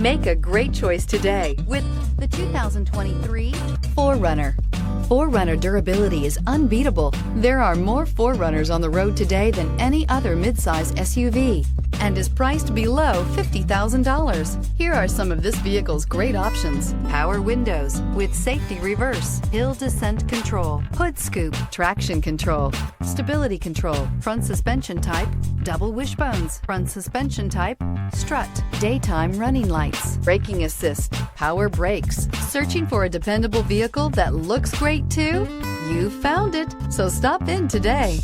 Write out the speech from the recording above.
Make a great choice today with the 2023 4Runner. 4Runner durability is unbeatable. There are more 4Runners on the road today than any other midsize SUV and is priced below $50,000. Here are some of this vehicle's great options: power windows with safety reverse, hill descent control, hood scoop, traction control, stability control, front suspension type, double wishbones, front suspension type, strut, daytime running lights, braking assist, power brakes. Searching for a dependable vehicle that looks great too? You found it, so stop in today.